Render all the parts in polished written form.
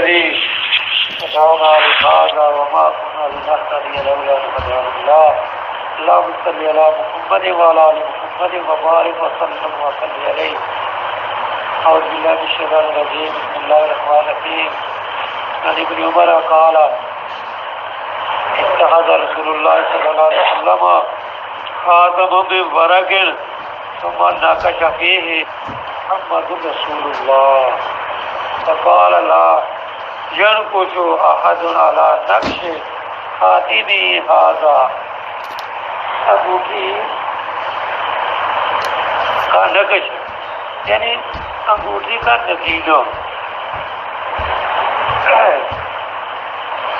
الذي هدانا لهذا وما كنا لنهتدي لولا أن هدانا الله. اللهم صل على محمد وعلى آل محمد وبارك وسلم عليه. أعوذ بالله من الشيطان الرجيم. بسم الله الرحمن الرحيم. عن ابن عمر قال اتخذ رسول الله صلى الله عليه وسلم خاتما من ورق ثم نقش فيه محمد رسول الله فقال لا ينقش أحد على نقش خاتمه هذا. انگوٹھی کا نقش یعنی انگوٹھی کا نگینہ.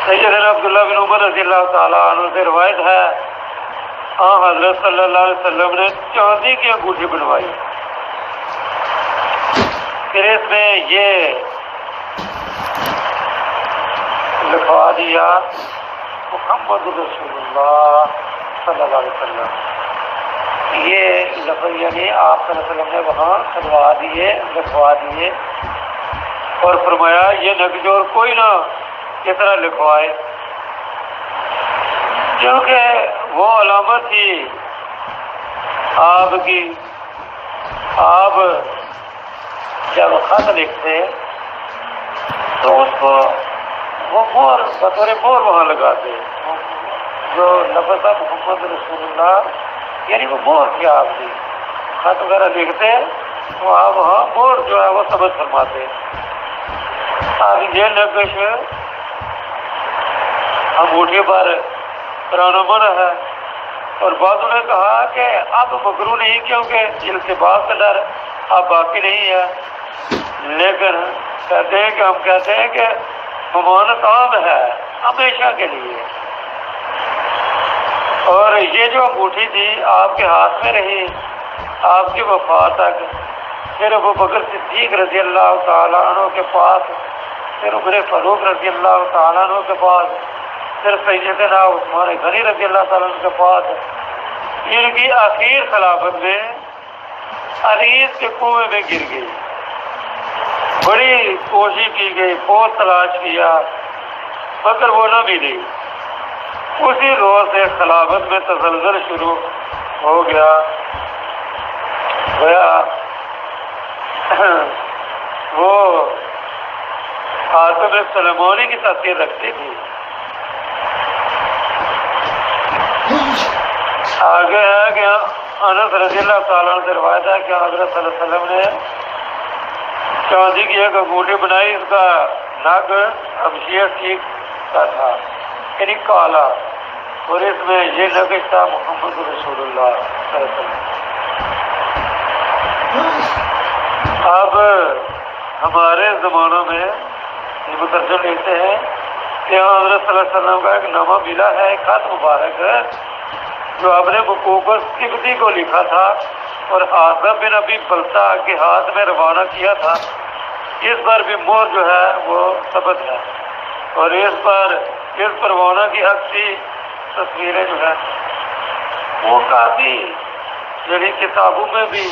سیدنا عبداللہ بن عمر رضی اللہ تعالیٰ عنہ سے روایت ہے حضرت صلی اللہ علیہ وسلم نے چاندی کی انگوٹھی بنوائی. پھر اس میں یہ لکھوا دیا محمد رسول اللہ صلی اللہ علیہ وسلم. یہ لفظ یعنی آپ صلی اللہ علیہ وسلم نے وہاں کھلوا دیے, لکھوا دیے اور فرمایا یہ نقش اور کوئی نہ اس طرح لکھوائے, کیونکہ وہ علامت تھی آپ کی. آپ جب خط لکھتے تو اس کو وہ مور بطور مور وہاں لگاتے. جو لفظ تھا محمد رسول اللہ یعنی وہ مور تھی آپ کی. خط وغیرہ لکھتے تو آپ وہاں مور جو ہے وہ سبز فرماتے. اب یہ نقش انگوٹھی پر کرانا منع ہے. اور بعضوں نے کہا کہ اب مکروہ نہیں کیونکہ التباس کا ڈر اب باقی نہیں ہے, لیکن کہتے ہیں کہ ہم کہتے ہیں کہ ممانعت عام ہے ہمیشہ کے لیے. اور یہ جو انگوٹھی تھی آپ کے ہاتھ میں رہی آپ کی وفات تک. پھر ابو بکر صدیق رضی اللہ تعالیٰ عنہ کے پاس, پھر عمر فاروق رضی اللہ تعالیٰ عنہ کے پاس, پھر سیدنا عثمان غنی رضی اللہ تعالیٰ عنہ کے پاس. ان کی آخر خلافت میں عریض کے کنویں میں گر گئی. بڑی کوشش کی گئی, بہت تلاش کیا مگر وہ نہ ملی. اسی روز سے خلافت میں تزلزل شروع ہو گیا. وہ حاتم سلیمانی کی تاثیر رکھتی تھی. آگے ہے کہ انس رضی اللہ تعالیٰ عنہ سے روایت ہے کہ حضرت صلی اللہ علیہ وسلم نے چاندی کی ایک انگوٹھی بنائی. اس کا نگ ابشیر ٹھیک کا تھا یعنی کالا, اور اس میں یہ نقش تھا محمد رسول اللہ صلی اللہ علیہ وسلم. اب ہمارے زمانوں میں یہ مترجم لکھتے ہیں کہ حضرت صلی اللہ علیہ وسلم کا ایک نامہ ملا ہے, ایک خط مبارک جو آپ نے مقوقس قبطی کو لکھا تھا اور حاتم بن ابی بلتع کے ہاتھ میں روانہ کیا تھا. اس پر بھی مور جو ہے وہ ثبت ہے, اور اس روانہ کی عکسی تصویریں جو ہے وہ کافی یعنی کتابوں میں بھی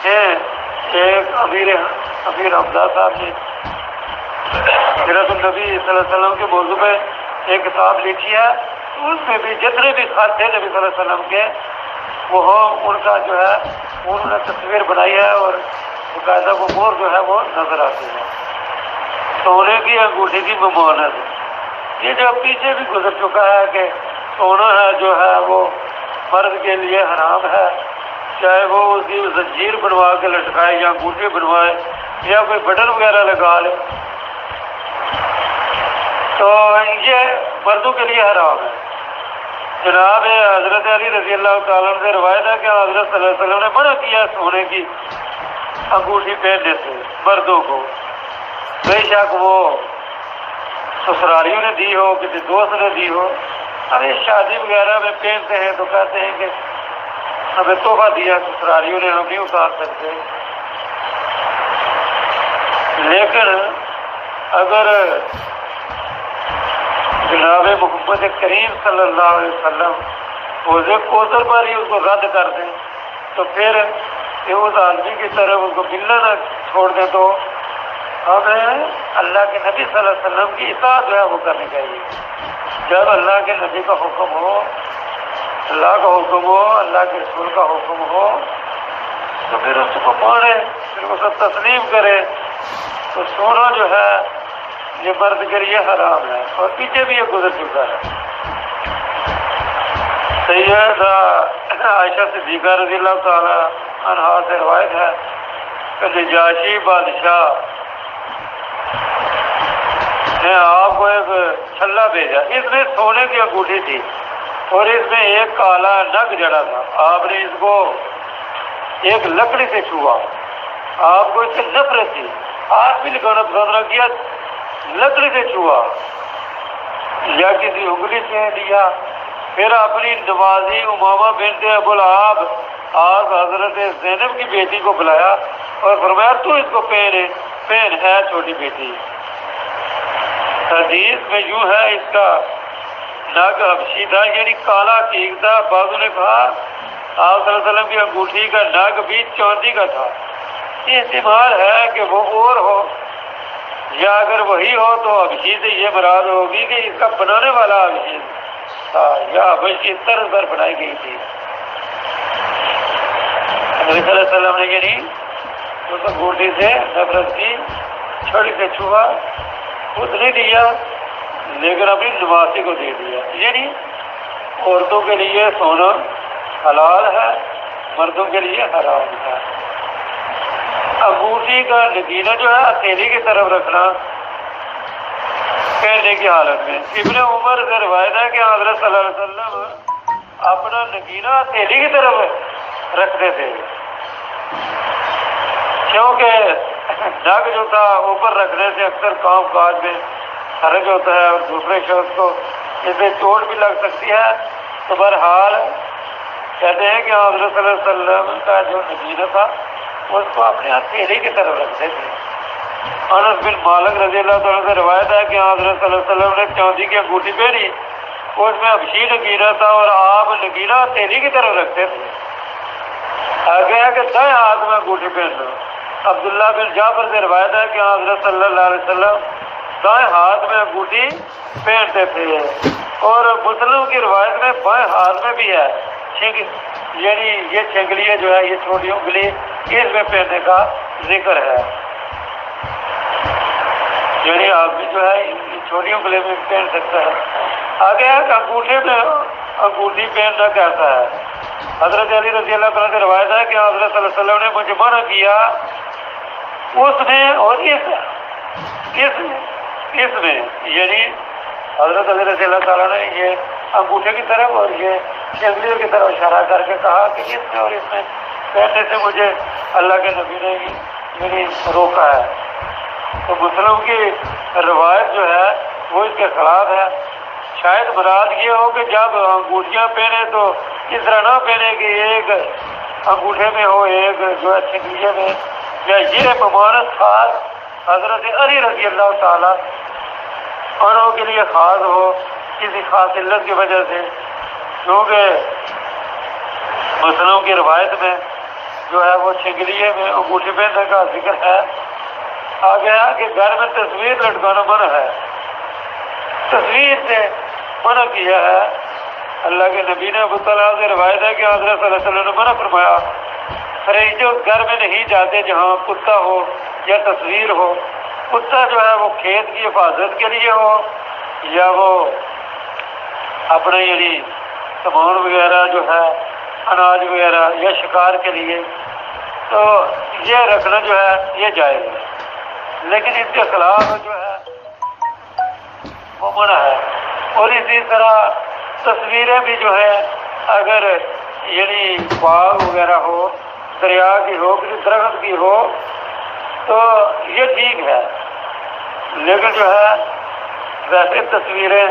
ہیں. ایک امیر حمزہ صاحب نے سیرت النبی صلی اللہ علیہ وسلم کے موضوع میں ایک کتاب لکھی ہے. اس میں بھی جتنے بھی خط تھے نبی صلی اللہ علیہ وسلم کے وہ ان کا جو ہے انہوں نے تصویر بنائی ہے, اور باقاعدہ وہ مور جو ہے وہ نظر آتے ہیں. سونے کی انگوٹھی کی ممانعت, یہ جو پیچھے بھی گزر چکا ہے کہ سونا ہے جو ہے وہ مرد کے لیے حرام ہے, چاہے وہ اس کی زنجیر بنوا کے لٹکائے یا انگوٹھی بنوائے یا کوئی بٹن وغیرہ لگا لے, تو یہ مردوں کے لیے حرام ہے. جناب حضرت علی رضی اللہ تعالیٰ عنہ سے روایت ہے کہ حضرت صلی اللہ علیہ وسلم نے منع کیا سونے کی انگوٹھی پہننے سے مردوں کو. بے شک وہ سسراریوں نے دی ہو, کسی دوست نے دی ہو. ابھی شادی وغیرہ میں پہنتے ہیں تو کہتے ہیں کہ ہمیں تحفہ دیا سسراریوں نے, ہم نہیں اتار سکتے. لیکن اگر جناب محمد کریم صلی اللہ علیہ وسلم روزے کوثر پر ہی اس کو رد کر دیں تو پھر اس آدمی کی طرف اس کو ملنا نہ چھوڑ دیں تو ہمیں اللہ کے نبی صلی اللہ علیہ وسلم کی اطاعت جو ہے وہ کرنی چاہیے. جب اللہ کے نبی کا حکم ہو، اللہ کا حکم ہو، اللہ کے رسول کا حکم ہو، تو پھر اس کو مانے، پھر اسے تسلیم کرے. تو سونا جو ہے یہ مرد کے لیے حرام ہے، اور پیچھے بھی یہ گزر چکا ہے. سیدہ عائشہ صدیقہ رضی اللہ تعالی عنہا سے روایت ہے کہ نجاشی بادشاہ نے آپ کو ایک چھلا بھیجا، اس میں سونے کی انگوٹھی تھی اور اس میں ایک کالا نگ جڑا تھا. آپ نے اس کو ایک لکڑی سے چھوا، آپ کو اس سے نفرت تھی، ہاتھ بھی لگانا پسند نہ کیا، لکڑی سے چھوا یا کسی انگلی سے لیا. پھر اپنی نوازی امامہ بنت ابو العاب آپ حضرت زینب کی بیٹی کو بلایا اور فرمایا تو اس کو پہن ہے چھوٹی بیٹی. حدیث میں یوں ہے اس کا نگ حبشی تھا، یعنی کالا ٹھیک تھا. بعضوں نے کہا آپ صلی اللہ علیہ وسلم کی انگوٹھی کا نگ بھی چاندی کا تھا. یہ احتمال ہے کہ وہ اور ہو، یا اگر وہی ہو تو حبشی سے یہ مراد ہوگی کہ اس کا بنانے والا حبشی تھا یا حبشی طرز پر بنائی گئی تھی. نبی صلی اللہ علیہ وسلم نے یعنی اس انگوٹھی سے نفرت کی، چھڑی سے چھوا، خود نہیں دیا لیکن اپنی نواسی کو دے دیا. یعنی عورتوں کے لیے سونا حلال ہے، مردوں کے لیے حرام ہے. انگوٹھی کا نگینہ جو ہے ہتھیلی کی طرف رکھنا پہننے کی حالت میں. ابن عمر سے روایت ہے کہ حضرت صلی اللہ علیہ وسلم اپنا نگینہ ہتھیلی کی طرف رکھتے تھے، کیونکہ نگ جو تھا اوپر رکھنے سے اکثر کام کاج میں حرج ہوتا ہے اور دوسرے شخص کو اس سے چوٹ بھی لگ سکتی ہے. تو بہرحال کہتے ہیں کہ حضرت صلی اللہ علیہ وسلم کا جو نگینہ تھا اس کو اپنے ہتھیلی کی طرف رکھتے تھے. انس بن مالک رضی اللہ تعالیٰ سے روایت ہے کہ حضرت صلی اللہ علیہ وسلم نے چاندی کی انگوٹھی پہنی، اس میں حبشی نگینہ تھا اور آپ نگینہ ہتھیلی کی طرف رکھتے تھے. آگے ہے کہ دائیں ہاتھ میں انگوٹھی پہننا. عبداللہ بن جعفر سے روایت ہے کہ حضرت صلی اللہ علیہ وسلم دائیں ہاتھ میں انگوٹھی پہنتے تھے. اور مسلم کی روایت میں بائیں ہاتھ میں بھی ہے یعنی یہ چھنگلیاں جو ہے یہ چھوٹی انگلی اس میں پہننے کا ذکر ہے. یعنی آدمی جو ہے یہ چھوٹی انگلی میں پہن سکتا ہے. آگے ہے کہ انگوٹھے میں انگوٹھی پہننا کیسا ہے. حضرت علی رضی اللہ تعالیٰ سے روایت ہے کہ حضرت صلی اللہ علیہ وسلم نے مجھے منع کیا اس میں اور اس میں یعنی حضرت علی رضی اللہ تعالیٰ نے یہ انگوٹھے کی طرف اور یہ انگلیوں کی طرف اشارہ کر کے کہا کہ اس میں اور اس میں پہننے سے مجھے اللہ کے نبی نے یعنی روکا ہے. تو مسلم کی روایت جو ہے وہ اس کے خلاف ہے. شاید مراد یہ ہو کہ جب انگوٹھیاں پہنے تو اس طرح نہ پہنے کہ ایک انگوٹھے میں ہو ایک جو ہے چھنگلیے میں، یا یہ ممانت خاص حضرت علی رضی اللہ تعالیٰ عنہ کے لیے خاص ہو کسی خاص علت کی وجہ سے. کیونکہ مسلموں کی روایت میں جو ہے وہ چھنگلیے میں انگوٹھی پہننے کا ذکر ہے. آگے ہے کہ گھر میں تصویر لٹکانا منع ہے، تصویر سے منع کیا ہے. اللہ کے نبی نے ابو طلحہ سے روایت ہے کہ حضرت صلی اللہ علیہ وسلم نے منع فرمایا فرشتے اس گھر میں نہیں جاتے جہاں کتا ہو یا تصویر ہو. کتا جو ہے وہ کھیت کی حفاظت کے لیے ہو یا وہ اپنے یعنی سامان وغیرہ جو ہے اناج وغیرہ یا شکار کے لیے، تو یہ رکھنا جو ہے یہ جائز ہے. لیکن اس کے خلاف جو ہے وہ منع ہے. اور اسی طرح تصویریں بھی جو ہے اگر یعنی باغ وغیرہ ہو، دریا کی ہو، کسی درخت کی ہو تو یہ ٹھیک ہے. لیکن جو ہے ویسے تصویریں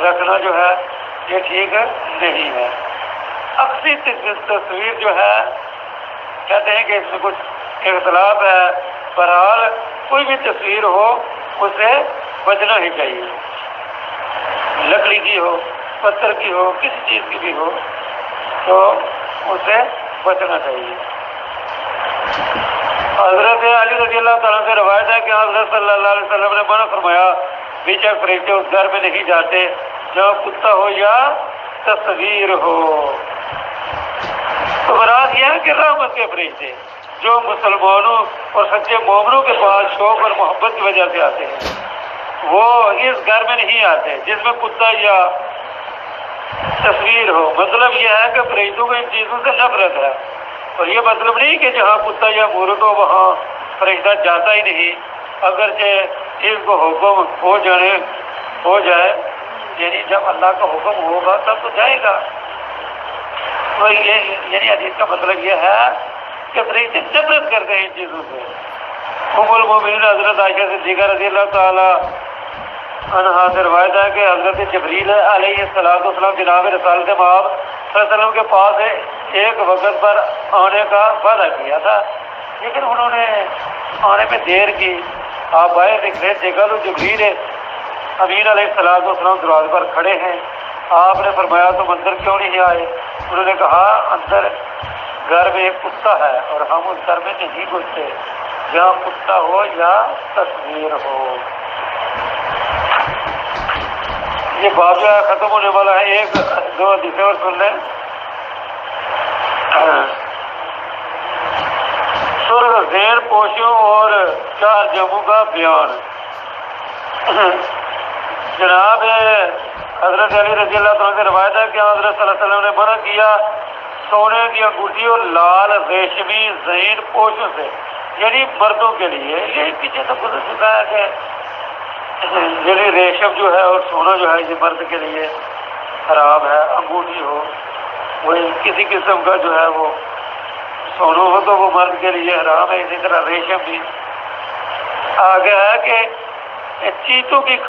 رکھنا جو ہے یہ ٹھیک نہیں ہے. اکثر تصویر جو ہے کہتے ہیں کہ اس میں کچھ اختلاف ہے. بہرحال کوئی بھی تصویر ہو اس سے بچنا ہی چاہیے، لکڑی کی ہو، پتھر کی ہو، کسی چیز کی بھی ہو تو اس سے بچنا چاہیے. حضرت علی رضی اللہ تعالیٰ سے روایت ہے کہ حضرت صلی اللہ علیہ وسلم نے منع فرمایا بے شک فرشتے اس گھر میں نہیں جاتے جہاں کتا ہو یا تصویر ہو۔ تو مراد یہ ہے کہ رحمت کے فرشتے جو مسلمانوں اور سچے مومنوں کے پاس شوق اور محبت کی وجہ سے آتے ہیں، وہ اس گھر میں نہیں آتے جس میں کتا یا تصویر ہو۔ مطلب یہ ہے کہ فرشتوں کو ان چیزوں سے نفرت ہے، اور یہ مطلب نہیں کہ جہاں کتا یا مورت ہو وہاں فرشتہ جاتا ہی نہیں، اگرچہ اس کو حکم ہو جائے، یعنی جب اللہ کا حکم ہوگا تب تو جائے گا۔ تو یعنی حدیث کا مطلب یہ ہے کہ فرشتے نفرت کرتے ہیں ان چیزوں سے۔ ام المومنین حضرت عائشہ صدیقہ رضی اللہ تعالیٰ عنہا سے روایت ہے کہ حضرت جبریل علیہ السلام جناب رسالت مآب صلی اللہ علیہ وسلم کے پاس ایک وقت پر آنے کا وعدہ کیا تھا، لیکن انہوں نے آنے میں دیر کی۔ آپ باہر نکلے، دیکھا تو جبریل امین علیہ السلام دروازے پر کھڑے ہیں۔ آپ نے فرمایا تم اندر کیوں نہیں آئے؟ انہوں نے کہا اندر گھر میں ایک کتا ہے اور ہم اس گھر میں نہیں گھستے جہاں کتا ہو یا تصویر ہو۔ یہ باب جو ہے ختم ہونے والا ہے، ایک دو حدیثیں اور سن لیں۔ سرخ زین پوشوں اور چار جموں کا بیان۔ جناب حضرت علی رضی اللہ تعالیٰ سے روایت ہے کہ حضرت صلی اللہ علیہ وسلم نے منع کیا سونے کی انگوٹھی اور لال ریشمی زین پوشوں سے، یعنی مردوں کے لیے۔ یہ پیچھے تو گزر چکا ہے کہ یعنی ریشم جو ہے اور سونا جو ہے یہ مرد کے لیے حرام ہے۔ انگوٹھی ہو وہ کسی قسم کا جو ہے وہ سونا ہو تو وہ مرد کے لیے حرام ہے، اسی طرح ریشم بھی۔ آگے ہے کہ چیتوں کی